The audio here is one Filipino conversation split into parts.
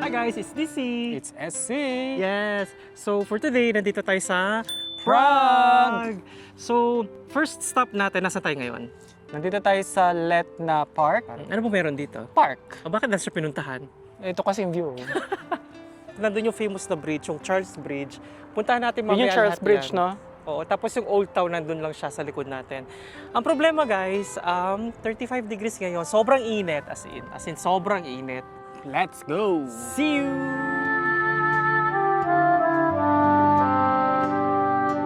Hi guys, it's DC. It's SC. Yes. So for today, nandito tayo sa Prague. So first stop natin, nasa tayo ngayon? Nandito tayo sa Letna Park. Ano po meron dito? Park. O bakit nasa pinuntahan? Ito kasi yung view. Nandun yung famous na bridge, yung Charles Bridge. Puntahan natin Yun mamaya yung Charles lahat Bridge, yan. no? Oo, tapos yung Old Town nandun lang siya sa likod natin. Ang problema guys, 35 degrees ngayon. Sobrang init, as in sobrang init. Let's go! See you!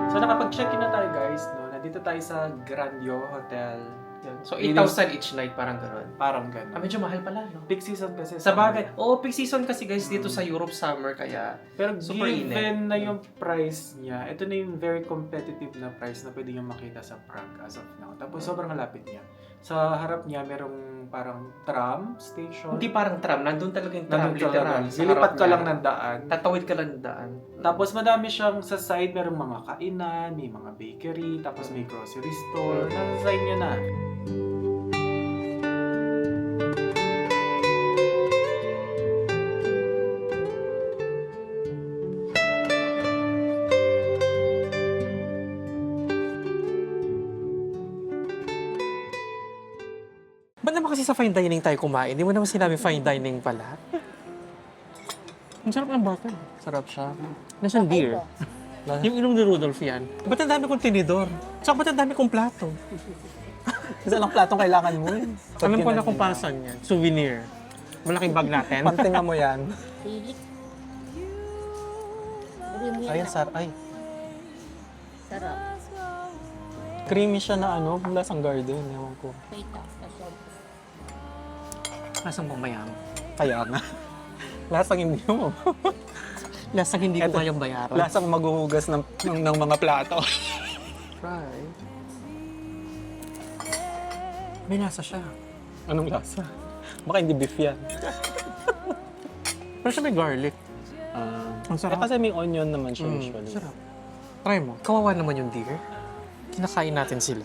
So nakapag-check-in na tayo guys, no? Nandito tayo sa Grandio Hotel. Yan. So 8,000 each night, parang gano'n. Parang gano'n. Medyo mahal pala, no? Peak season kasi. Sa bagay, oo, peak season kasi guys dito sa Europe summer, kaya Pero super given init. na yung price niya, ito na yung very competitive na price na pwede yung makita sa Prague as of now. Tapos sobrang lapit niya. Sa harap niya, merong parang tram station. Hindi parang tram, nandun talaga yung tram, Nandun literal. talaga. Sa Lilipat harap ka niya. lang ng daan. Tatawid ka lang ng daan. Tapos madami siyang sa side, merong mga kainan, may mga bakery, tapos may grocery store. Nasa side niya na. Ba't naman kasi sa fine dining tayo kumain? Hindi mo naman sinabi fine dining pala. Ang sarap ng bottle. Sarap siya. Nasaan beer? Yung ilong ni Rudolph yan. Ba't ang dami kong tinidor? Tsaka ba't ang dami kong plato? Kasi lang platong kailangan mo yun. Alam ko na kung para saan yan. Souvenir. Malaking bag natin. Pantingan mo yan. Pilik. Lagyan mo yan Ay, na. ay. Sarap. Creamy siya na ano, lasang garden. Ewan ko. Wait lang. Nasod. Lasang mamayang. Kaya nga. Lasang hindi mo. Lasang hindi ko Eto. kayang bayaran. Lasang maghuhugas ng mga plato. Try. May lasa siya. Anong lasa? Baka hindi beef yan. Pero siya may garlic. Ang sarap. Kasi may onion naman siya usually. Sarap. Try mo. Kawawa naman yung deer. Kinakain natin sila.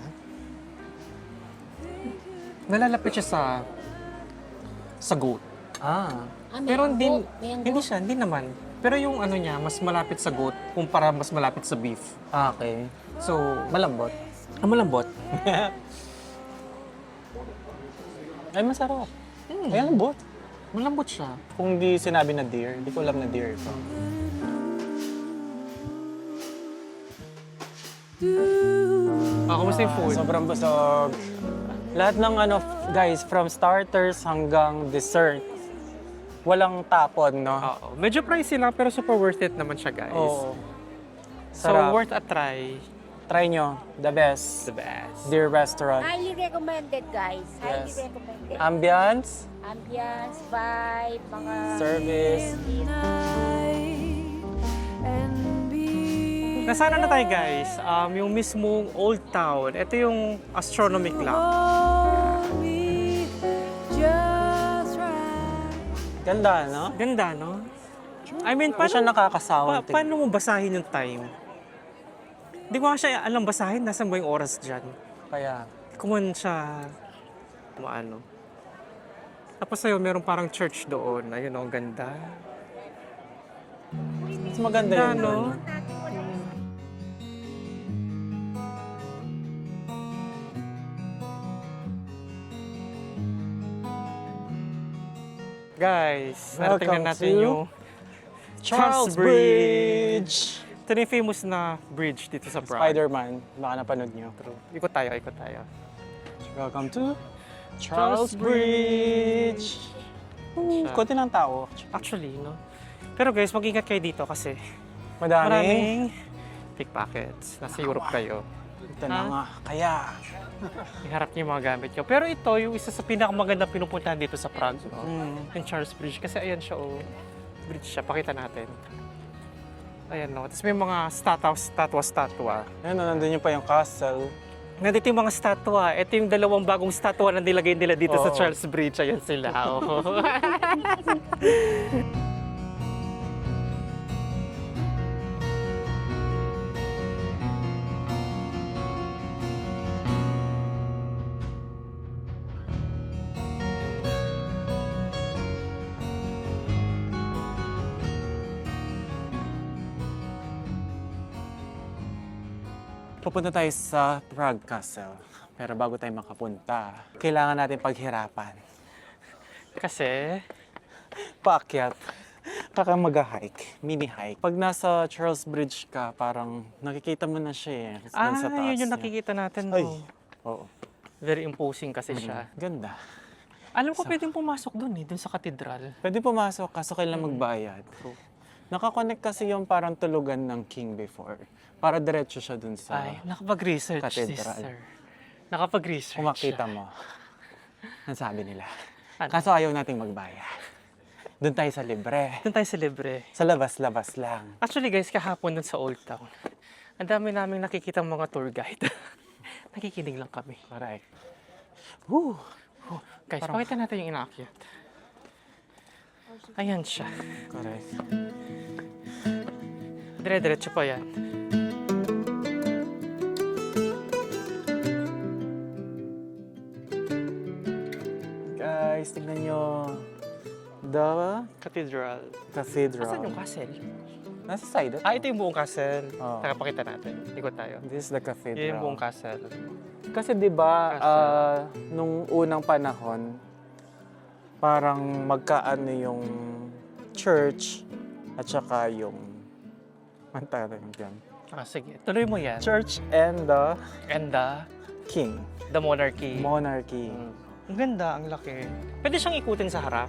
Nalalapit siya sa goat. Ah. May Pero anggo. May anggo. hindi siya, hindi naman. Pero yung ano niya, mas malapit sa goat kumpara mas malapit sa beef. Ah, okay. So, Malambot. malambot. Ay, masarap. Ay, lambot. Malambot siya. Kung di sinabi na deer, di ko alam na deer ito. Kamusta yung food? Sobrang busog. Lahat ng ano, guys, from starters hanggang dessert, walang tapon, no? Oo. Medyo pricey lang pero super worth it naman siya, guys. Oo. So, Sarap. worth a try. Try nyo. The best. The best. Deer restaurant. Highly recommended, guys. Highly Yes. recommended. Ambience, Ambience, vibe, mga... service. Nasana na tayo, guys. Yung mismong Old Town. Ito yung astronomic lamp. Ganda, no? Ganda, no? I mean, Hindi siya nakakasawa. paano mo basahin yung time? Hindi ko nga siya alam basahin. Nasaan ba yung oras dyan? Kaya, Kuman siya maano. Tapos sa'yo, meron parang church doon. Ayun, ang ganda. mas maganda yun. Ganda, no? Guys, naratingnan Welcome natin to yung Charles Bridge! Ito na yung famous na bridge dito sa Prague. Spider-Man. Baka napanood nyo. Ikot tayo, ikot tayo. Welcome to Charles Bridge! Konti ng tao. Actually, no? Pero guys, mag-ingat kayo dito kasi Madaming. maraming pickpockets. Nasa Europe kayo. Ito na nga. Kaya. Iharap niyo yung mga gamit nyo. Pero ito, yung isa sa pinakamagandang pinupuntahan dito sa Prague, no? Yung Charles Bridge. Kasi ayan siya, oh. Bridge siya. Pakita natin. Ayan, no? Tapos may mga statwa. Ayun, nandun yung pa yung castle. Nandito yung mga statwa. Ito yung dalawang bagong statwa na nilagay nila dito sa Oo. Charles Bridge. Ayan sila. Oh. Pupunta tayo sa Prague Castle. Pero bago tayo makapunta, kailangan natin paghirapan. Kasi, Paakyat. Kaka mag-hike, mini-hike. Pag nasa Charles Bridge ka, parang nakikita mo na siya eh. Doon sa taas yun yung niya. nakikita natin. Ay, No? oo. Very imposing kasi siya. Ganda. Alam ko pwedeng pumasok doon eh, doon sa katedral. Pwede pumasok, kaso kailangan magbayad. Nakakonect kasi yung parang tulugan ng King before. Para diretso siya dun sa... Ay, nakapag-research, Katedral. sister. Nakapag-research. Kung makita mo, ang sabi nila. Ano? Kaso ayaw nating magbayad. Doon tayo sa libre. Doon tayo sa libre. Sa labas-labas lang. Actually guys, kahapon doon sa Old Town, ang dami naming nakikita mga tour guide. Nakikinig lang kami. Correct. Woo! Guys, pakita natin yung inaakyat. Ayan siya. Correct. Dire-diretso pa yan. Guys, tignan nyo. The Cathedral. Cathedral. Asan yung castle? Nasa side. Ah, ito yung buong castle. Oo. Pakita natin. Ikot tayo. This is the cathedral. Yun yung buong castle. Kasi 'di ba Castle. nung unang panahon parang magkaano yung church at saka yung antara yung diyan. Ah, sige. Tuloy mo yan. Church and the And king. the monarchy. Monarchy. Ang ganda, ang laki. Pwede siyang ikutin sa harap.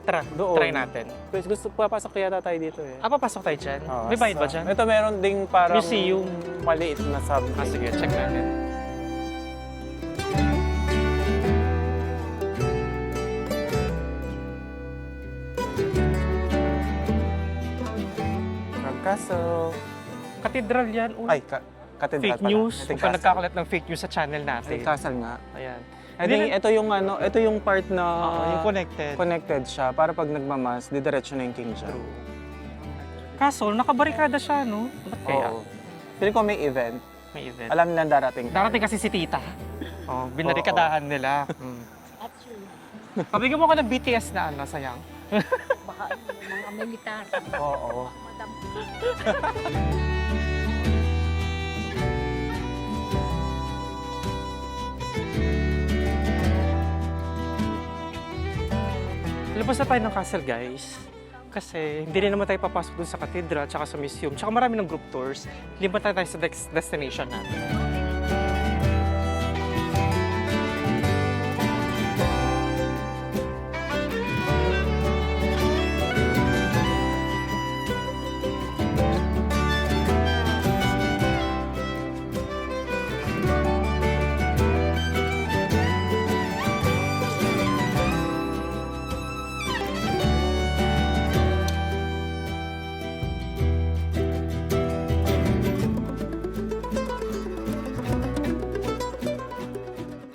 Tara, Doon. try natin. Pwes gusto papasok yata tayo dito eh. Ah, papasok tayo dyan? Oo, May bayad ba sa- dyan? Ito meron ding parang Museum. maliit na subway. Ah, sige, check natin. Prague Castle. Katedral yan. Uy, Ay, cathedral fake pala. news. Ito Huwag yung ka castle. nagkakalat ng fake news sa channel Ay, natin. castle nga. Ayan. I think ito yung ano, ito yung part na yung connected. connected siya para pag nagmamas, didiretso na yung king siya. Kaso, nakabarikada siya, no? Ba't kaya? Oo. Feeling ko may event. May event. Alam nila darating. Darating kasi si tita. Oh, binarikadahan nila. Actually, Pabigyan mo ko ng BTS na ano, sayang. baka yung mga militar. Oo. Madam. Labas na tayo ng castle, guys. Kasi hindi rin naman tayo papasok dun sa cathedral tsaka sa museum. Tsaka marami ng group tours. Lipat na tayo sa destination natin.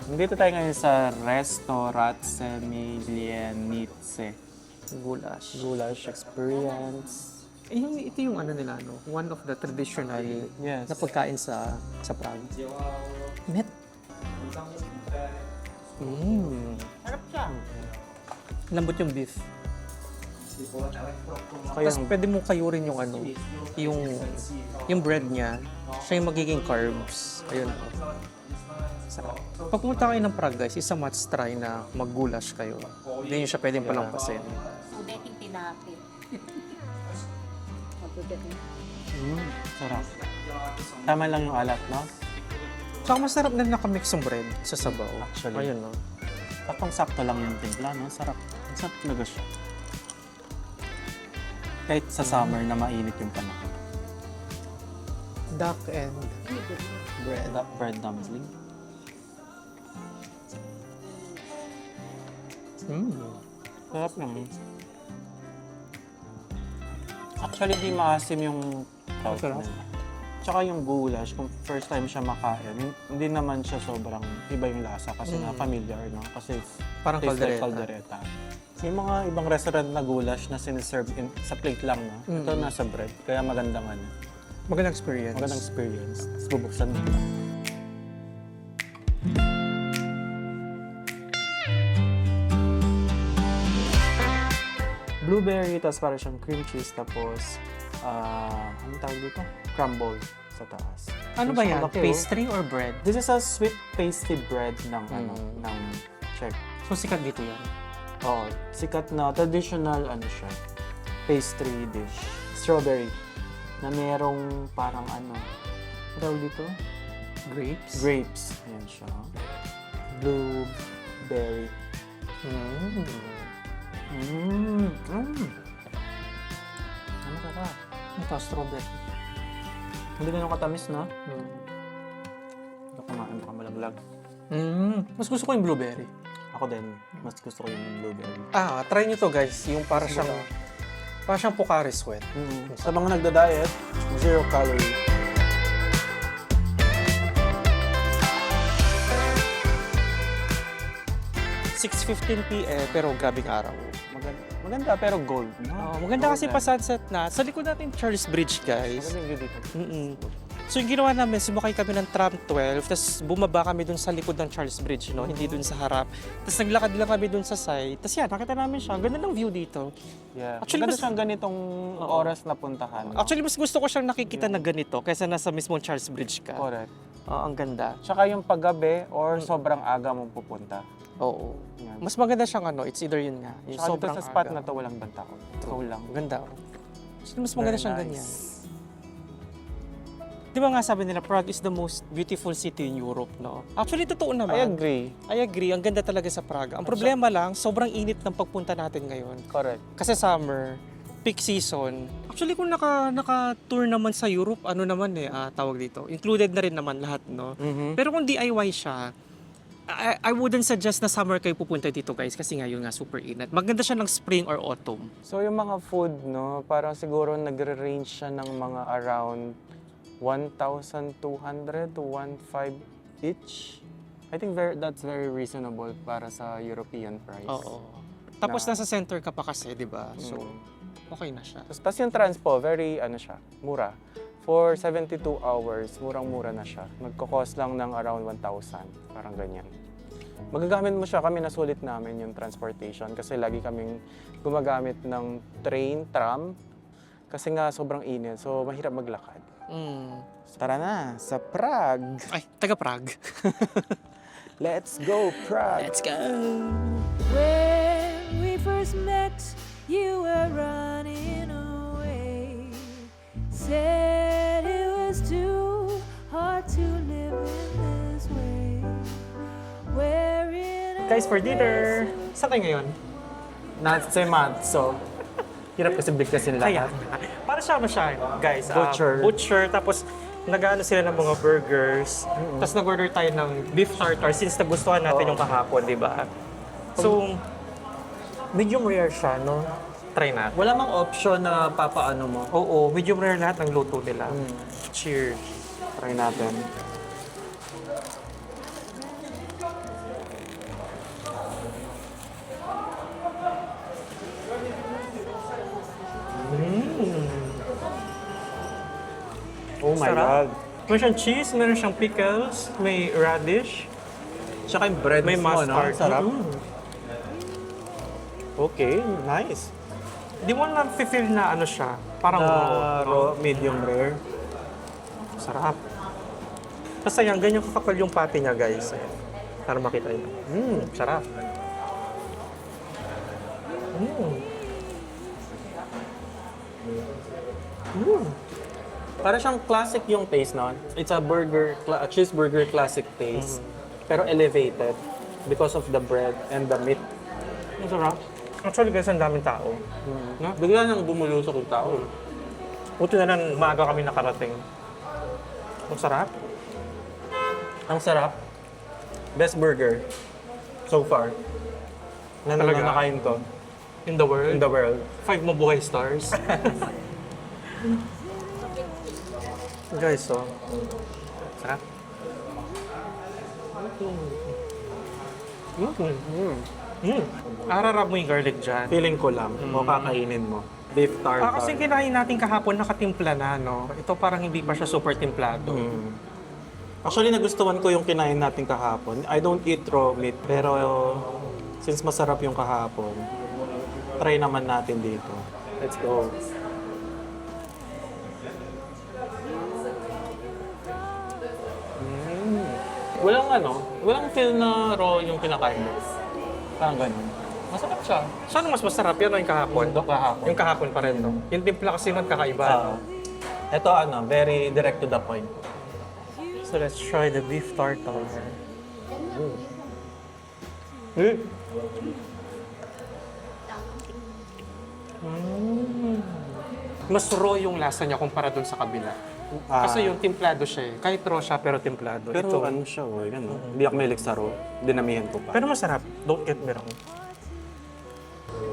Dito tayo ngayon sa Restaurant Semilienice. Goulash. Goulash experience. Ito yung ano nila, no? One of the traditional Yes. na pagkain sa Prague. Net. Harap siya. Lambot yung beef. Kaya, Tapos pwede mo kayurin yung ano, yung bread niya. Siya yung magiging carbs. Ayun. Sarap. Pag pumunta kayo ng Prague, guys, isa must try na mag-goulash kayo. Hindi nyo siya pwedeng palampasin. Ulitin tinapit. Mabudat na. sarap. Tama lang yung alat, no? Tsaka masarap na nakamix yung bread sa sabaw. Actually. Ayun, no? Taktong sakto lang yung timpla, no? Sarap. Sarap talaga siya. Kahit sa summer na mainit yung panahon. Duck and bread. Bread dumpling. Sarap naman. Actually, di maasim yung tawag Sarap. nila. Tsaka yung goulash, kung first time siya makain, hindi naman siya sobrang iba yung lasa kasi na familiar, no? Kasi Parang tastes like caldereta. caldereta. May mga ibang restaurant na goulash na siniserve sa plate lang, no? Ito nasa bread, kaya magandang ano. Magandang experience. Magandang experience. Tapos bubuksan mo. Blueberry, tapos parang siyang cream cheese, tapos, anong tawag dito? Crumble sa taas. Ano ba yan? Laki, oh. Pastry or bread? This is a sweet pasty bread ng ng Czech. So, sikat dito yan. Oo, sikat na traditional pastry dish. Strawberry. Na merong parang tawag dito? Grapes? Grapes. Ayan siya. Blueberry. Ano ka ba? Ito, strawberry. Hindi ganun katamis, no? Ito kumain, baka malaglag. Mas gusto ko yung blueberry. Ako din, mas gusto ko yung blueberry. Try nyo to guys. Yung para siyang Pocari Sweat. Sa mga nagda-diet, 0 calorie. PM, pero grabing araw. Maganda pero gold, no? Maganda kasi Gold, pa sunset na. Sa likod natin Charles Bridge, guys. Maganda yung view dito. So yung ginawa namin, sumakay kami ng tram 12, tapos bumaba kami dun sa likod ng Charles Bridge, no? Hindi dun sa harap. Tapos naglakad lang kami dun sa side. Tapos yan, nakita namin siya. Ganda ng view dito. Yeah. Actually, Maganda mas- siyang ganitong oras na puntahan. Actually, mas gusto ko siyang nakikita na ganito kaysa nasa mismong Charles Bridge ka. Correct. Ang ganda. Tsaka yung paggabi or sobrang aga mong pupunta. Oo. Yan. Mas maganda siyang it's either yun nga. Yung Tsaka dito sobrang sa spot aga. na to walang bantao. Ikaw lang. Ganda. Actually, mas maganda Very siyang nice. ganyan. Di ba nga sabi nila, Prague is the most beautiful city in Europe, no? Actually, totoo naman. I agree. I agree. Ang ganda talaga sa Prague. Ang problema lang, sobrang init ng pagpunta natin ngayon. Correct. Kasi summer, peak season. Actually, kung naka-tour naman sa Europe, tawag dito, included na rin naman lahat, no? Pero kung DIY siya, I wouldn't suggest na summer kayo pupunta dito, guys, kasi ngayon nga super init. Maganda siya ng spring or autumn. So yung mga food, no, parang siguro nagre-range siya ng mga around 1,200 to 1,500 each. I think that's very reasonable para sa European price. Oo. Tapos Na- nasa center ka pa kasi, di ba? So, okay na siya. Tapos yung transpo, very mura. For 72 hours, murang-mura na siya. Magkakos lang ng around 1,000, parang ganyan. Magagamit mo siya, kami nasulit namin yung transportation kasi lagi kaming gumagamit ng train, tram, kasi nga sobrang init, so mahirap maglakad. Tara na, sa Prague! Ay, taga Prague. Let's go, Prague! Let's go! When we first met, you were running away. Said it was too hard to live in this way. Wearing a Guys, for dinner! Saan kayo ngayon? Natse matzo. Hirap kasi bigkasin Kaya, lahat. para siya, guys. Butcher. Butcher, tapos nag-ano sila ng mga burgers. Tapos nag-order tayo ng beef tartar since nagustuhan natin yung kahapon, di ba? So, medium rare siya, no? Try natin. Wala mang option na papaano mo. Oo, medium rare lahat ng luto nila. Cheers. Try natin. Oh my Sarap. God. Meron siyang cheese, meron siyang pickles, may radish, Tsaka yung bread may mismo, mustard. no? Sarap. Okay, nice. Di mo na feel na siya, parang Na raw. raw, medium rare. Sarap. Tapos ayan, ganyan kakapal yung pati niya, guys. Ayan, para makita niyo. Sarap. Para siyang classic yung taste, no? It's a cheeseburger classic taste. Pero elevated because of the bread and the meat. Ang sarap. Actually, guys, ang daming tao. No? Bigla nang bumulusok yung tao. Buti na lang maaga kami nakarating. Ang sarap. Ang sarap. Best burger so far. Na Talaga? nakain to In the world. in the world. 5 mabuhay stars. Guys, so. Sarap. Ararap mo yung garlic dyan. Feeling ko lang, o kakainin mo. Beef tartar. Kasi kinain natin kahapon nakatimpla na, no? Ito parang hindi pa siya super timplado. Actually, nagustuhan ko yung kinain natin kahapon. I don't eat raw meat, pero since masarap yung kahapon, try naman natin dito. Let's go. walang feel na raw yung kinakain mo. Parang ganun. Masarap siya. Saan mas masarap yun o yung kahapon? Kahapon. Yung kahapon pa rin, no? Yung timpla kasi nun kakaiba, no? Ito very direct to the point. So let's try the beef tartare. Mas raw yung lasa niya kumpara dun sa kabila. Kasi yung timplado siya eh. Kahit raw siya pero timplado. Pero Ito. ano siya, hindi ako mahilig sa raw. Dinamihan ko pa. Pero masarap. Don't get me wrong.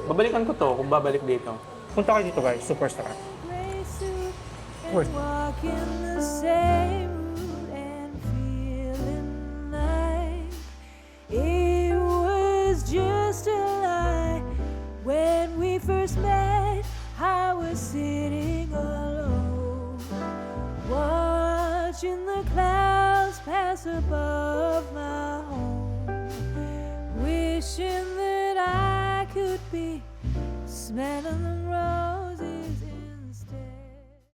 Babalikan ko to kung babalik dito. Punta kayo dito guys. Super sarap. gray suit Word. and walking the same route and feeling like it was just a lie. When we first met, I was sitting alone, watching the clouds pass above my